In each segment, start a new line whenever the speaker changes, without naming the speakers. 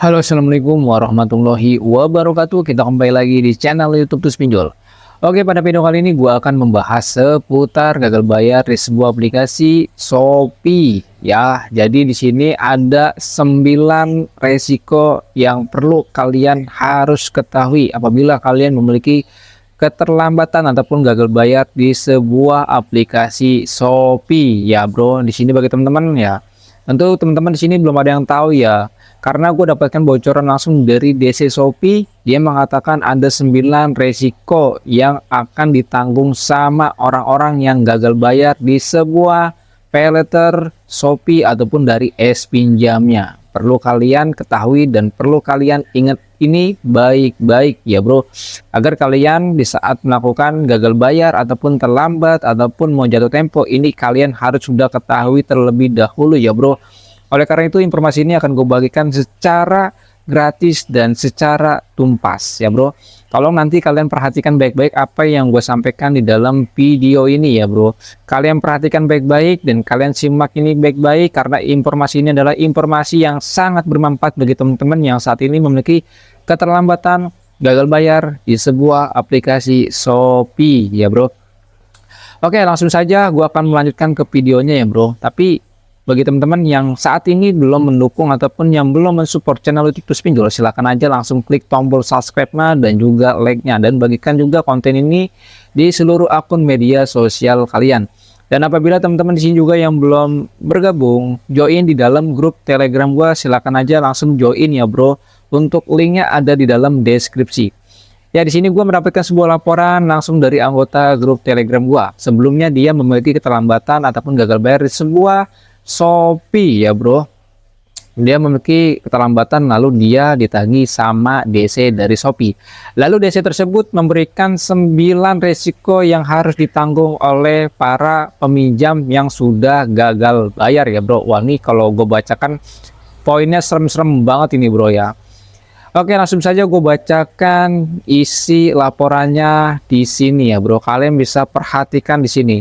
Halo, assalamualaikum warahmatullahi wabarakatuh. Kita kembali lagi di channel YouTube Tus Pinjol. Oke, pada video kali ini gua akan membahas seputar gagal bayar di sebuah aplikasi Shopee. Ya, jadi di sini ada 9 resiko yang perlu kalian harus ketahui apabila kalian memiliki keterlambatan ataupun gagal bayar di sebuah aplikasi Shopee. Ya, bro, di sini bagi teman-teman ya. Tentu teman-teman di sini belum ada yang tahu ya. Karena gue dapatkan bocoran langsung dari DC Shopee, dia mengatakan ada 9 resiko yang akan ditanggung sama orang-orang yang gagal bayar di sebuah paylater Shopee ataupun dari pinjamnya. Perlu kalian ketahui dan perlu kalian ingat ini baik-baik ya bro, agar kalian di saat melakukan gagal bayar ataupun terlambat ataupun mau jatuh tempo ini kalian harus sudah ketahui terlebih dahulu ya bro. Oleh karena itu informasi ini akan gue bagikan secara gratis dan secara tuntas ya bro. Tolong nanti kalian perhatikan baik-baik apa yang gue sampaikan di dalam video ini ya bro. Kalian perhatikan baik-baik dan kalian simak ini baik-baik karena informasi ini adalah informasi yang sangat bermanfaat bagi teman-teman yang saat ini memiliki keterlambatan gagal bayar di sebuah aplikasi Shopee ya bro. Oke, langsung saja gue akan melanjutkan ke videonya ya bro. Tapi bagi teman-teman yang saat ini belum mendukung ataupun yang belum mensupport channel YouTube Tus Pinjol, silahkan aja langsung klik tombol subscribe-nya dan juga like-nya, dan bagikan juga konten ini di seluruh akun media sosial kalian. Dan apabila teman-teman di sini juga yang belum bergabung, join di dalam grup Telegram gua, silahkan aja langsung join ya bro. Untuk linknya ada di dalam deskripsi. Ya, di sini gua mendapatkan sebuah laporan langsung dari anggota grup Telegram gua. Sebelumnya dia memiliki keterlambatan ataupun gagal bayar di sebuah Shopee ya bro. Dia memiliki keterlambatan lalu dia ditagih sama DC dari Shopee. Lalu DC tersebut memberikan 9 resiko yang harus ditanggung oleh para peminjam yang sudah gagal bayar ya bro. Wah, ini kalau gue bacakan poinnya serem-serem banget ini bro ya. Oke, langsung saja gue bacakan isi laporannya di sini ya bro. Kalian bisa perhatikan di sini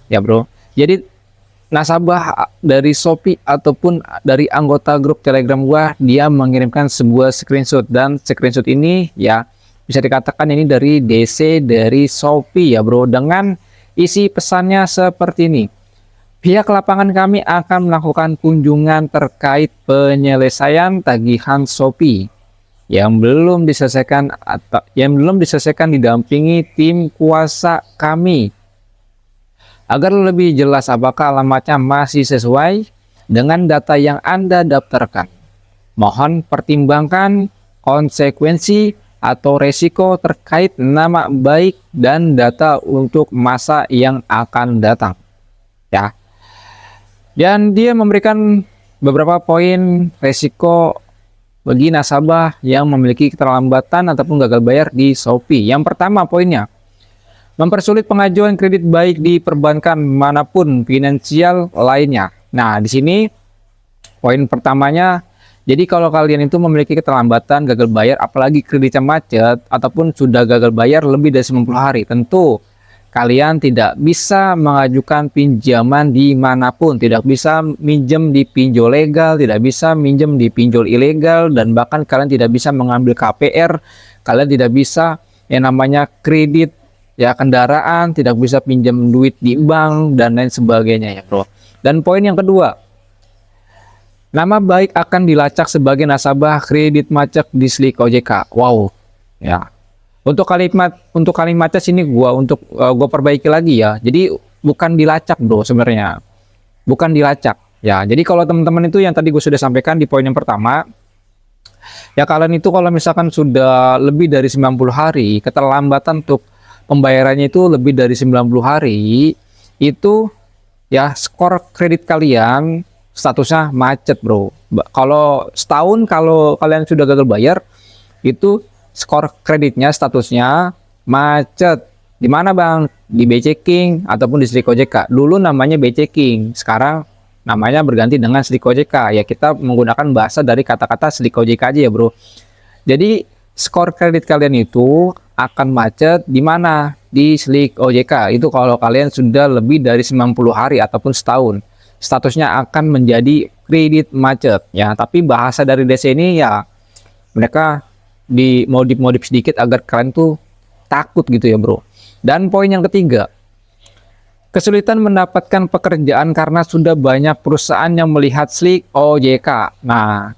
ya bro. Jadi nasabah dari Shopee ataupun dari anggota grup Telegram gua, dia mengirimkan sebuah screenshot, dan screenshot ini ya bisa dikatakan ini dari DC dari Shopee ya bro, dengan isi pesannya seperti ini. Pihak lapangan kami akan melakukan kunjungan terkait penyelesaian tagihan Shopee yang belum diselesaikan atau yang belum diselesaikan didampingi tim kuasa kami. Agar lebih jelas apakah alamatnya masih sesuai dengan data yang Anda daftarkan. Mohon pertimbangkan konsekuensi atau resiko terkait nama baik dan data untuk masa yang akan datang. Ya. Dan dia memberikan beberapa poin resiko bagi nasabah yang memiliki keterlambatan ataupun gagal bayar di Shopee. Yang pertama poinnya, mempersulit pengajuan kredit baik di perbankan manapun finansial lainnya. Nah, di sini poin pertamanya, jadi kalau kalian itu memiliki keterlambatan gagal bayar, apalagi kreditnya macet ataupun sudah gagal bayar lebih dari 90 hari, tentu kalian tidak bisa mengajukan pinjaman dimanapun, tidak bisa minjem di pinjol legal, tidak bisa minjem di pinjol ilegal, dan bahkan kalian tidak bisa mengambil KPR, kalian tidak bisa yang namanya kredit ya kendaraan, tidak bisa pinjam duit di bank dan lain sebagainya ya bro. Dan poin yang kedua, nama baik akan dilacak sebagai nasabah kredit macet di Slik OJK. Wow ya, untuk kalimatnya sini gua perbaiki lagi ya. Jadi bukan dilacak bro, sebenarnya bukan dilacak ya. Jadi kalau teman-teman itu yang tadi gue sudah sampaikan di poin yang pertama ya, kalian itu kalau misalkan sudah lebih dari 90 hari keterlambatan untuk pembayarannya itu lebih dari 90 hari, itu ya skor kredit kalian statusnya macet bro. Kalau setahun kalau kalian sudah gagal bayar, itu skor kreditnya statusnya macet. Di mana bang? Di BCking ataupun di Slik OJK. Dulu namanya BCking, sekarang namanya berganti dengan Slik OJK. Ya, kita menggunakan bahasa dari kata-kata Slik OJK aja ya bro. Jadi skor kredit kalian itu akan macet di mana? Di Slik OJK. Itu kalau kalian sudah lebih dari 90 hari ataupun setahun. Statusnya akan menjadi kredit macet ya. Tapi bahasa dari DC ini ya mereka dimodif-modif sedikit agar kalian tuh takut gitu ya bro. Dan poin yang ketiga, kesulitan mendapatkan pekerjaan karena sudah banyak perusahaan yang melihat slik OJK. Nah,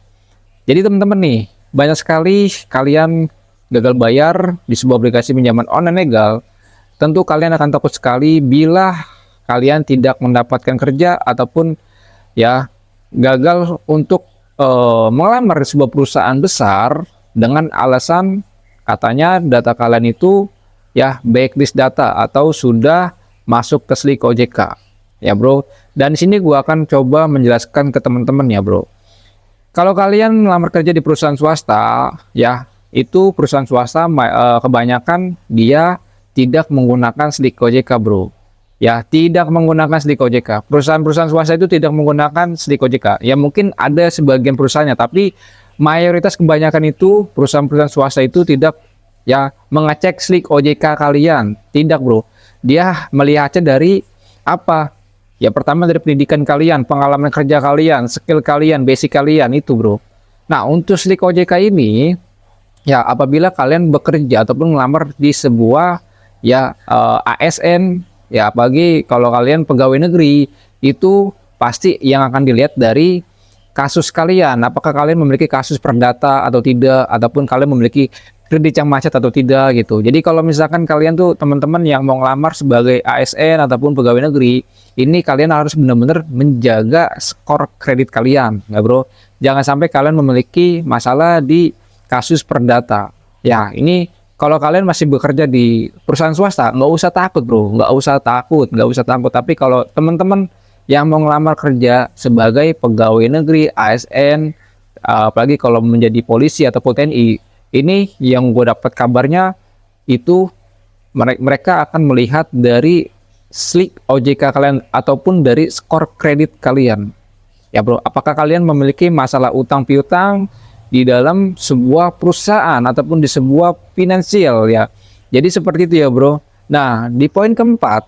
jadi teman-teman nih, banyak sekali kalian gagal bayar di sebuah aplikasi pinjaman online legal. Tentu kalian akan takut sekali bila kalian tidak mendapatkan kerja ataupun ya gagal untuk melamar di sebuah perusahaan besar dengan alasan katanya data kalian itu ya blacklist data atau sudah masuk ke slik OJK ya bro. Dan di sini gua akan coba menjelaskan ke teman-teman ya bro. Kalau kalian melamar kerja di perusahaan swasta ya, itu perusahaan swasta kebanyakan dia tidak menggunakan slik OJK bro. Ya, tidak menggunakan slik OJK. Perusahaan-perusahaan swasta itu tidak menggunakan slik OJK. Ya mungkin ada sebagian perusahaannya, tapi mayoritas kebanyakan itu perusahaan-perusahaan swasta itu tidak ya mengecek slik OJK kalian. Tidak bro. Dia melihatnya dari apa? Ya pertama dari pendidikan kalian, pengalaman kerja kalian, skill kalian, basic kalian itu bro. Nah untuk slik OJK ini ya apabila kalian bekerja ataupun melamar di sebuah ya ASN ya, apalagi kalau kalian pegawai negeri, itu pasti yang akan dilihat dari kasus kalian. Apakah kalian memiliki kasus perdata atau tidak, ataupun kalian memiliki kredit yang macet atau tidak gitu. Jadi kalau misalkan kalian tuh teman-teman yang mau ngelamar sebagai ASN ataupun pegawai negeri, ini kalian harus benar-benar menjaga skor kredit kalian ya bro. Jangan sampai kalian memiliki masalah di kasus perdata. Ya ini kalau kalian masih bekerja di perusahaan swasta, nggak usah takut bro, nggak usah takut. Tapi kalau teman-teman yang mau ngelamar kerja sebagai pegawai negeri, ASN, apalagi kalau menjadi polisi ataupun TNI, ini yang gue dapat kabarnya itu mereka akan melihat dari slik OJK kalian ataupun dari skor kredit kalian. Ya bro, apakah kalian memiliki masalah utang piutang di dalam sebuah perusahaan ataupun di sebuah finansial ya. Jadi seperti itu ya bro. Nah di poin keempat,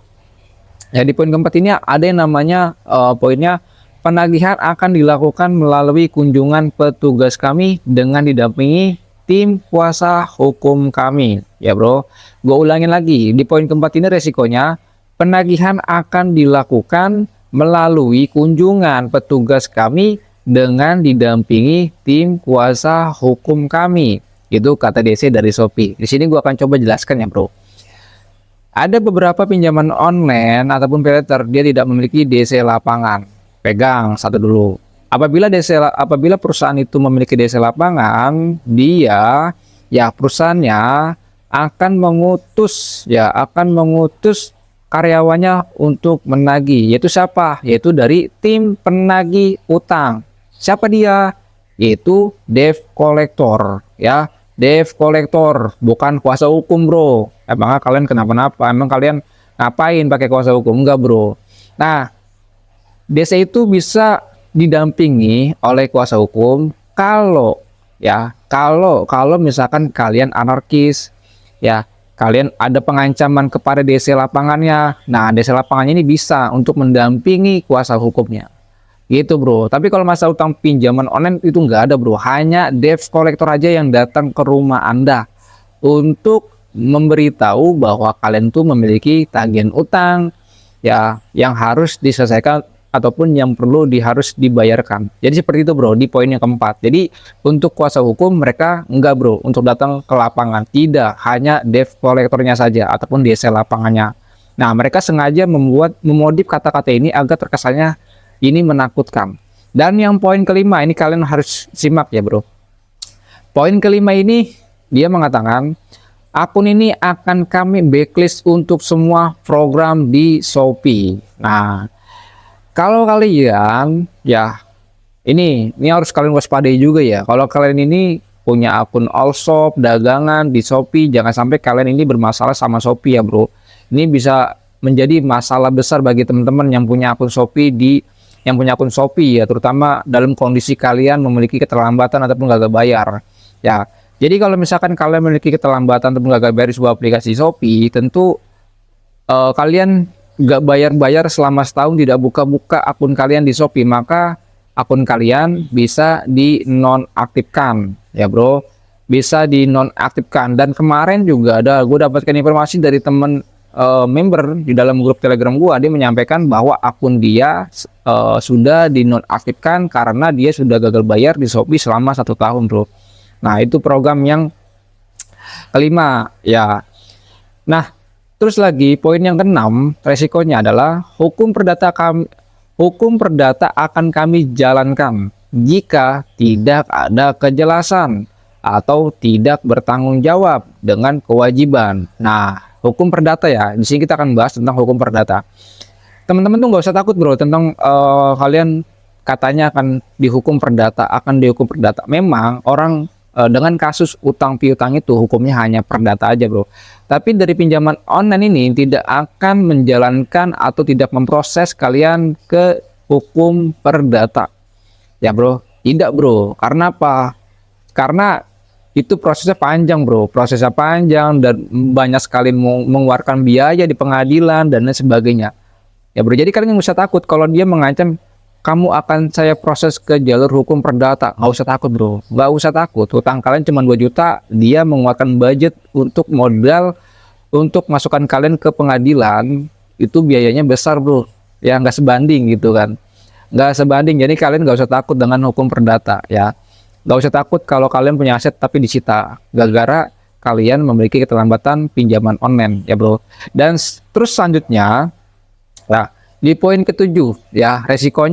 ya di poin keempat ini ada yang namanya poinnya penagihan akan dilakukan melalui kunjungan petugas kami dengan didampingi tim kuasa hukum kami ya bro. Gue ulangin lagi, di poin keempat ini resikonya penagihan akan dilakukan melalui kunjungan petugas kami dengan didampingi tim kuasa hukum kami. Itu kata DC dari Shopee. Di sini gua akan coba jelaskan ya bro. Ada beberapa pinjaman online ataupun paylater dia tidak memiliki DC lapangan. Pegang satu dulu. Apabila perusahaan itu memiliki DC lapangan, dia ya perusahaannya akan mengutus karyawannya untuk menagih. Yaitu siapa? Yaitu dari tim penagih utang. Siapa dia? Yaitu debt collector ya. Debt collector bukan kuasa hukum bro. Emangnya kalian kenapa-napa? Emang kalian ngapain pakai kuasa hukum? Enggak bro. Nah DC itu bisa didampingi oleh kuasa hukum kalau misalkan kalian anarkis ya, kalian ada pengancaman kepada DC lapangannya. Nah DC lapangannya ini bisa untuk mendampingi kuasa hukumnya gitu bro. Tapi kalau masalah utang pinjaman online itu nggak ada bro, hanya debt collector aja yang datang ke rumah Anda untuk memberitahu bahwa kalian tuh memiliki tagihan utang ya yang harus diselesaikan ataupun yang harus dibayarkan. Jadi seperti itu bro di poin yang keempat. Jadi untuk kuasa hukum mereka enggak bro untuk datang ke lapangan, tidak, hanya debt collectornya saja ataupun DC lapangannya. Nah mereka sengaja memodif kata-kata ini agar terkesannya ini menakutkan. Dan yang poin kelima ini kalian harus simak ya bro. Poin kelima ini dia mengatakan akun ini akan kami backlist untuk semua program di Shopee. Nah kalau kalian ya ini harus kalian waspadai juga ya. Kalau kalian ini punya akun all shop dagangan di Shopee, jangan sampai kalian ini bermasalah sama Shopee ya bro. Ini bisa menjadi masalah besar bagi teman-teman yang punya akun Shopee ya, terutama dalam kondisi kalian memiliki keterlambatan ataupun gagal bayar ya. Jadi kalau misalkan kalian memiliki keterlambatan ataupun gagal bayar di sebuah aplikasi Shopee, tentu kalian nggak bayar-bayar selama setahun, tidak buka-buka akun kalian di Shopee, maka akun kalian bisa dinonaktifkan ya bro. bisa dinonaktifkan. Dan kemarin juga gue dapatkan informasi dari temen member di dalam grup Telegram gua, dia menyampaikan bahwa akun dia sudah dinonaktifkan karena dia sudah gagal bayar di Shopee selama 1 tahun, bro. Nah, itu program yang kelima ya. Nah, terus lagi poin yang keenam, resikonya adalah hukum perdata akan kami jalankan jika tidak ada kejelasan atau tidak bertanggung jawab dengan kewajiban. Nah, hukum perdata ya. Di sini kita akan bahas tentang hukum perdata. Teman-teman tuh nggak usah takut, bro, tentang kalian katanya akan dihukum perdata, Memang orang dengan kasus utang piutang itu hukumnya hanya perdata aja, bro. Tapi dari pinjaman online ini tidak akan menjalankan atau tidak memproses kalian ke hukum perdata. Ya, bro. Tidak, bro. Karena apa? Karena itu prosesnya panjang, bro. Prosesnya panjang dan banyak sekali mengeluarkan biaya di pengadilan dan lain sebagainya. Ya, bro. Jadi kalian nggak usah takut kalau dia mengancam kamu akan saya proses ke jalur hukum perdata. Nggak usah takut, bro. Nggak usah takut. Hutang kalian cuma 2 juta, dia mengeluarkan budget untuk modal untuk masukkan kalian ke pengadilan, itu biayanya besar, bro. Ya, nggak sebanding gitu kan. Nggak sebanding. Jadi kalian nggak usah takut dengan hukum perdata ya. Nggak usah takut kalau kalian punya aset tapi disita gara-gara kalian memiliki keterlambatan pinjaman online ya, bro. Dan terus selanjutnya, nah, di poin ke-7 ya, resiko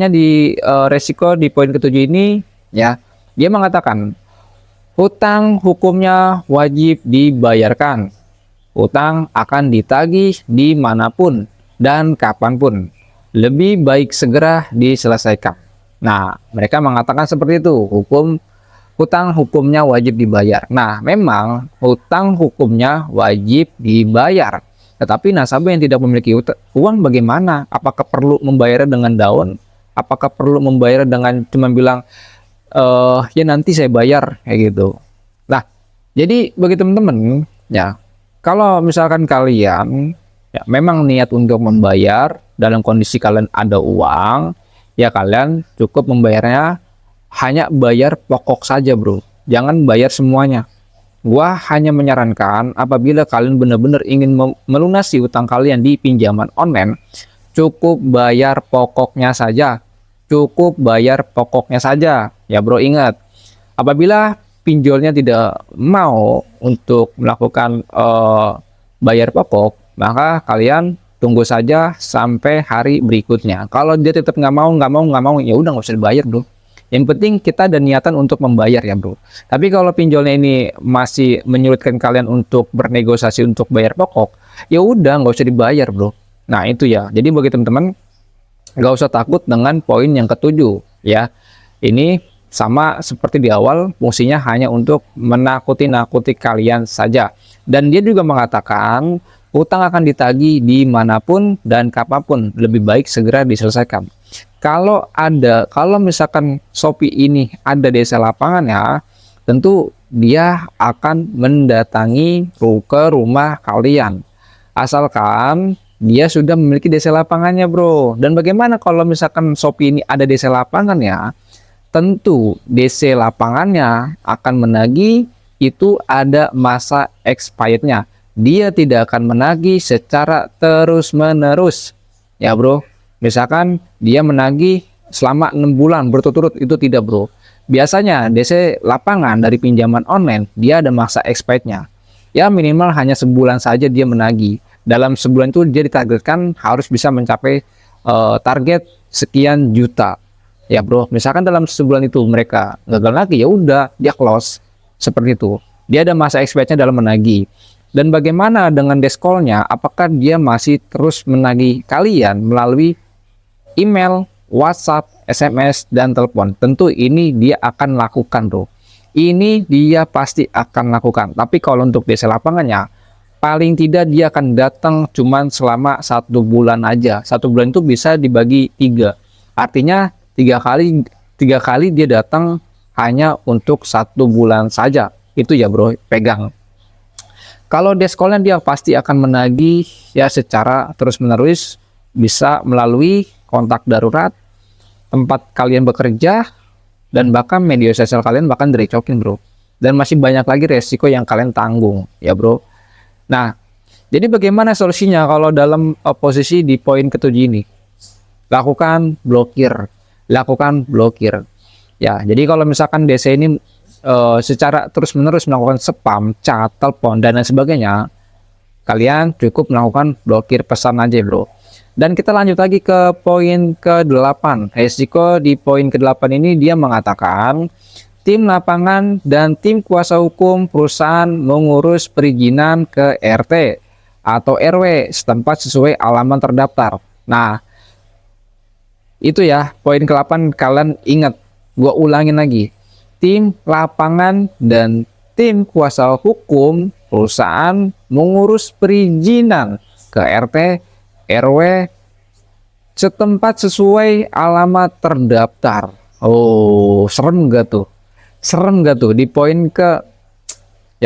di poin ke-7 ini ya, dia mengatakan hutang hukumnya wajib dibayarkan. Hutang akan ditagih dimanapun dan kapanpun. Lebih baik segera diselesaikan. Nah, mereka mengatakan seperti itu. Hutang hukumnya wajib dibayar. Nah, memang hutang hukumnya wajib dibayar. Tetapi nasabah yang tidak memiliki uang bagaimana? Apakah perlu membayarnya dengan daun? Apakah perlu membayar dengan cuma bilang, ya nanti saya bayar, kayak gitu. Nah, jadi bagi teman-teman, ya, kalau misalkan kalian ya memang niat untuk membayar dalam kondisi kalian ada uang, ya kalian cukup membayarnya hanya bayar pokok saja, bro. Jangan bayar semuanya. Gua hanya menyarankan apabila kalian benar-benar ingin melunasi utang kalian di pinjaman online, cukup bayar pokoknya saja. Cukup bayar pokoknya saja. Ya, bro, ingat. Apabila pinjolnya tidak mau untuk melakukan bayar pokok, maka kalian tunggu saja sampai hari berikutnya. Kalau dia tetap nggak mau, ya udah nggak usah dibayar, bro. Yang penting kita ada niatan untuk membayar ya, bro. Tapi kalau pinjolnya ini masih menyulitkan kalian untuk bernegosiasi untuk bayar pokok, ya udah nggak usah dibayar, bro. Nah, itu ya. Jadi bagi teman-teman nggak usah takut dengan poin yang ke-7 ya. Ini sama seperti di awal, fungsinya hanya untuk menakuti kalian saja. Dan dia juga mengatakan utang akan ditagih dimanapun dan kapanpun, lebih baik segera diselesaikan. Kalau misalkan Shopee ini ada desa lapangannya, tentu dia akan mendatangi ke rumah kalian. Asalkan dia sudah memiliki desa lapangannya, bro. Dan bagaimana kalau misalkan Shopee ini ada desa lapangannya? Tentu DC lapangannya akan menagih, itu ada masa expirednya. Dia tidak akan menagih secara terus-menerus. Ya, bro. Misalkan dia menagih selama 6 bulan berturut-turut, itu tidak, bro. Biasanya DC lapangan dari pinjaman online dia ada masa expirednya. Ya, minimal hanya sebulan saja dia menagih. Dalam sebulan itu dia ditargetkan harus bisa mencapai target sekian juta. Ya, bro, misalkan dalam sebulan itu mereka gagal lagi, ya udah dia close. Seperti itu. Dia ada masa expirednya dalam menagih. Dan bagaimana dengan deskolnya? Apakah dia masih terus menagih kalian melalui email, WhatsApp, SMS, dan telepon? Tentu ini dia akan lakukan, bro. Ini dia pasti akan lakukan. Tapi kalau untuk desa lapangannya, paling tidak dia akan datang cuman selama 1 bulan aja. 1 bulan itu bisa dibagi 3. Artinya 3 kali dia datang hanya untuk 1 bulan saja. Itu ya, bro, pegang. Kalau deskolnya dia pasti akan menagih ya secara terus-menerus, bisa melalui kontak darurat, tempat kalian bekerja, dan bahkan media sosial kalian bahkan direcokin, bro. dan masih banyak lagi resiko yang kalian tanggung ya bro. Nah, jadi bagaimana solusinya kalau dalam posisi di poin ketujuh ini? Lakukan blokir, lakukan blokir. Ya, jadi kalau misalkan DC ini secara terus-menerus melakukan spam, chat, telepon, dan lain sebagainya, kalian cukup melakukan blokir pesan aja bro. Dan kita lanjut lagi ke poin ke-8. Resiko di poin ke-8 ini dia mengatakan, tim lapangan dan tim kuasa hukum perusahaan mengurus perizinan ke RT atau RW setempat sesuai alamat terdaftar. Nah, itu ya, poin ke-8 kalian ingat, gua ulangin lagi. Tim lapangan dan tim kuasa hukum perusahaan mengurus perizinan ke RT, RW setempat sesuai alamat terdaftar. Oh, serem gak tuh? Serem gak tuh? Di poin ke-8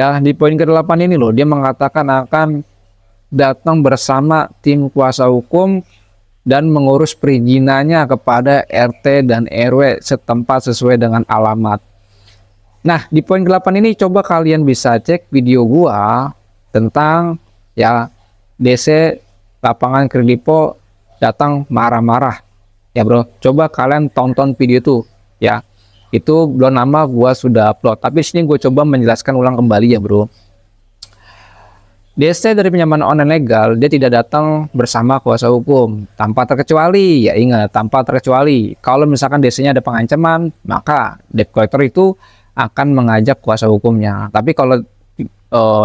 ini loh, dia mengatakan akan datang bersama tim kuasa hukum dan mengurus perizinannya kepada RT dan RW setempat sesuai dengan alamat. Nah, di poin ke-8 ini coba kalian bisa cek video gua tentang ya DC lapangan Kredipo datang marah-marah. Ya bro, coba kalian tonton video itu ya. Itu belum lama gua sudah upload, tapi sini gue coba menjelaskan ulang kembali ya bro. DC dari pinjaman online legal, dia tidak datang bersama kuasa hukum tanpa terkecuali, ya ingat, tanpa terkecuali. Kalau misalkan DC-nya ada pengancaman, maka debt collector itu akan mengajak kuasa hukumnya. Tapi kalau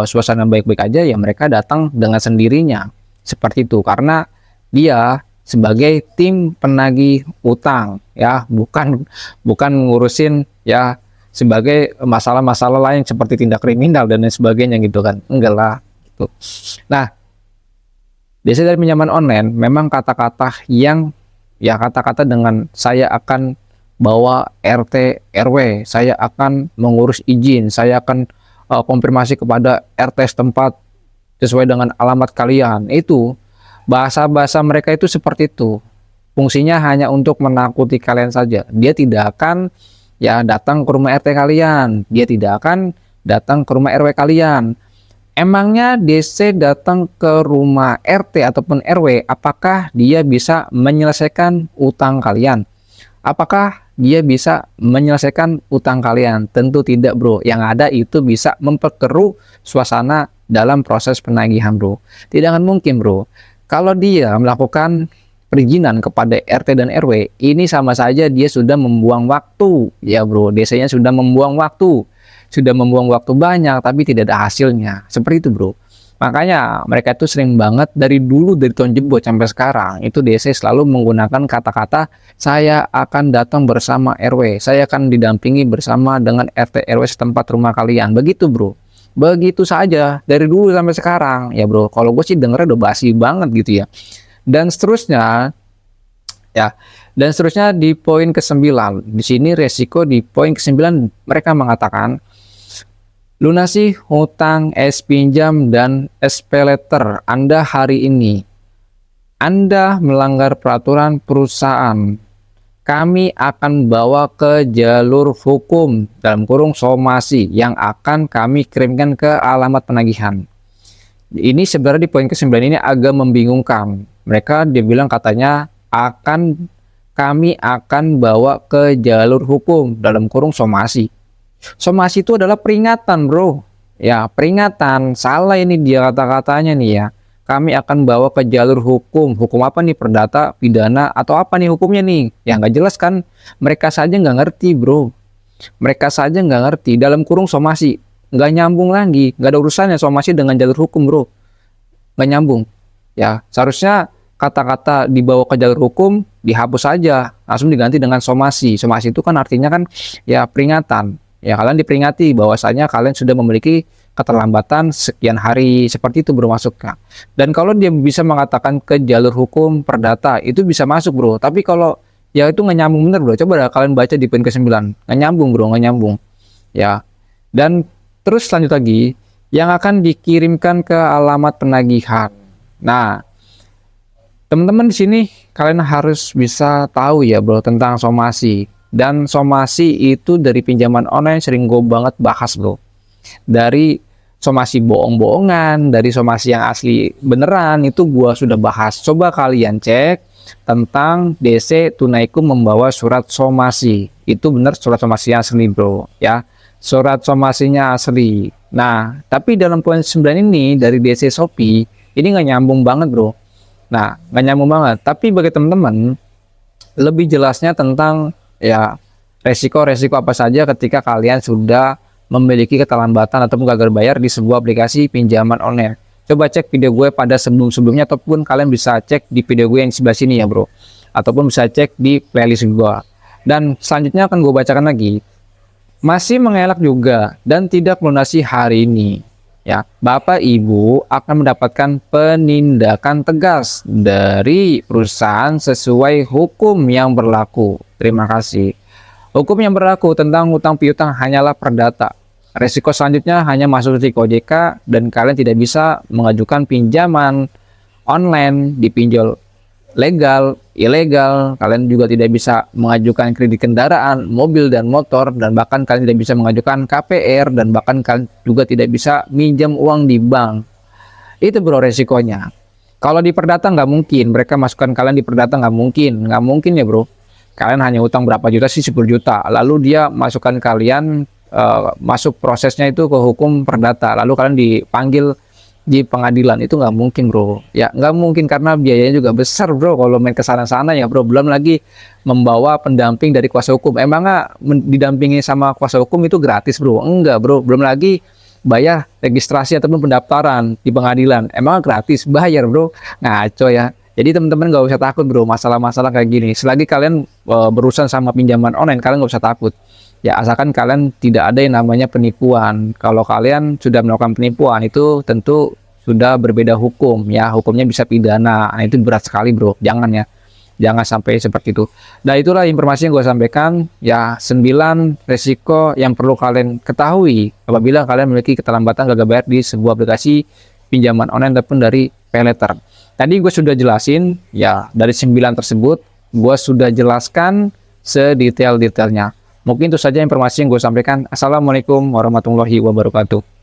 suasana baik-baik aja, ya mereka datang dengan sendirinya. Seperti itu, karena dia sebagai tim penagih utang, ya, bukan ngurusin ya sebagai masalah-masalah lain seperti tindak kriminal dan lain sebagainya gitu kan. Enggak lah. Nah, biasanya dari pinjaman online memang kata-kata yang ya kata-kata dengan saya akan bawa RT RW, saya akan mengurus izin, saya akan konfirmasi kepada RT setempat sesuai dengan alamat kalian. Itu bahasa-bahasa mereka itu seperti itu. Fungsinya hanya untuk menakuti kalian saja. Dia tidak akan ya datang ke rumah RT kalian, dia tidak akan datang ke rumah RW kalian. Emangnya DC datang ke rumah RT ataupun RW, apakah dia bisa menyelesaikan utang kalian? Apakah dia bisa menyelesaikan utang kalian? Tentu tidak bro. Yang ada itu bisa memperkeruh suasana dalam proses penagihan bro. Tidak akan mungkin bro. Kalau dia melakukan perizinan kepada RT dan RW, ini sama saja dia sudah membuang waktu. Ya bro, DC-nya sudah membuang waktu. Sudah membuang waktu banyak tapi tidak ada hasilnya. Seperti itu bro. Makanya mereka itu sering banget dari dulu, dari tahun jebot sampai sekarang itu DC selalu menggunakan kata-kata saya akan datang bersama RW, saya akan didampingi bersama dengan RT RW setempat rumah kalian. Begitu bro. Begitu saja dari dulu sampai sekarang ya bro. Kalau gue sih dengernya udah basi banget gitu ya. Dan seterusnya ya. Dan seterusnya di poin ke-9. Di sini resiko di poin ke-9 mereka mengatakan lunasi hutang es pinjam dan SP letter Anda hari ini. Anda melanggar peraturan perusahaan. Kami akan bawa ke jalur hukum dalam kurung somasi yang akan kami kirimkan ke alamat penagihan. Ini sebenarnya di poin ke-9 ini agak membingungkan. Mereka dia bilang katanya kami akan bawa ke jalur hukum dalam kurung somasi. Somasi itu adalah peringatan bro. Ya peringatan. Salah ini dia kata-katanya nih ya. Kami akan bawa ke jalur hukum. Hukum apa nih? Perdata, pidana, atau apa nih hukumnya nih? Ya nggak jelas kan. Mereka saja nggak ngerti bro. Mereka saja nggak ngerti. Dalam kurung somasi. Nggak nyambung lagi. Nggak ada urusannya somasi dengan jalur hukum bro. Nggak nyambung. Ya seharusnya kata-kata dibawa ke jalur hukum dihapus saja. Langsung diganti dengan somasi. Somasi itu kan artinya kan ya peringatan. Ya kalian diperingati bahwasanya kalian sudah memiliki keterlambatan sekian hari, seperti itu bro masuknya. Dan kalau dia bisa mengatakan ke jalur hukum perdata itu bisa masuk bro. Tapi kalau ya itu nggak nyambung bener bro. Coba dah kalian baca di poin ke-9. Nggak nyambung bro, nggak nyambung. Ya. Dan terus lanjut lagi yang akan dikirimkan ke alamat penagihan. Nah, teman-teman di sini kalian harus bisa tahu ya bro tentang somasi. Dan somasi itu dari pinjaman online sering gue banget bahas bro. Dari somasi bohong-bohongan, dari somasi yang asli beneran itu gua sudah bahas. Coba kalian cek tentang DC Tunaiku membawa surat somasi. Itu bener surat somasi asli bro ya. Surat somasinya asli. Nah, tapi dalam poin 9 ini dari DC Shopee ini nggak nyambung banget bro. Nah, nggak nyambung banget. Tapi bagi teman-teman lebih jelasnya tentang ya resiko-resiko apa saja ketika kalian sudah memiliki keterlambatan ataupun gagal bayar di sebuah aplikasi pinjaman online. Coba cek video gue pada sebelum-sebelumnya ataupun kalian bisa cek di video gue yang sebelah sini ya bro. Ataupun bisa cek di playlist gue. Dan selanjutnya akan gue bacakan lagi. Masih mengelak juga dan tidak melunasi hari ini. Ya, Bapak Ibu akan mendapatkan penindakan tegas dari perusahaan sesuai hukum yang berlaku. Terima kasih. Hukum yang berlaku tentang hutang piutang hanyalah perdata. Resiko selanjutnya hanya masuk risiko OJK dan kalian tidak bisa mengajukan pinjaman online di pinjol legal, ilegal. Kalian juga tidak bisa mengajukan kredit kendaraan, mobil dan motor, dan bahkan kalian tidak bisa mengajukan KPR, dan bahkan kalian juga tidak bisa minjam uang di bank. Itu bro resikonya. Kalau di perdata nggak mungkin, mereka masukkan kalian di perdata nggak mungkin ya bro. Kalian hanya utang berapa juta sih, 10 juta. Lalu dia masukkan kalian masuk prosesnya itu ke hukum perdata. Lalu kalian dipanggil di pengadilan, itu nggak mungkin bro. Ya nggak mungkin karena biayanya juga besar bro kalau main ke sana-sana ya bro. Belum lagi membawa pendamping dari kuasa hukum. Emang nggak didampingi sama kuasa hukum itu gratis bro? Enggak bro. Belum lagi bayar registrasi ataupun pendaftaran di pengadilan. Emang gratis? Bayar bro. Ngaco ya. Jadi teman-teman nggak usah takut bro masalah-masalah kayak gini. Selagi kalian berurusan sama pinjaman online, kalian nggak usah takut. Ya asalkan kalian tidak ada yang namanya penipuan. Kalau kalian sudah melakukan penipuan itu tentu sudah berbeda hukum ya. Hukumnya bisa pidana. Nah, itu berat sekali bro. Jangan ya. Jangan sampai seperti itu. Nah itulah informasi yang gue sampaikan. Ya 9 resiko yang perlu kalian ketahui apabila kalian memiliki keterlambatan gagal bayar di sebuah aplikasi pinjaman online ataupun dari paylater. Tadi gue sudah jelasin ya dari 9 tersebut. Gue sudah jelaskan sedetail-detailnya. Mungkin itu saja informasi yang gue sampaikan. Assalamualaikum warahmatullahi wabarakatuh.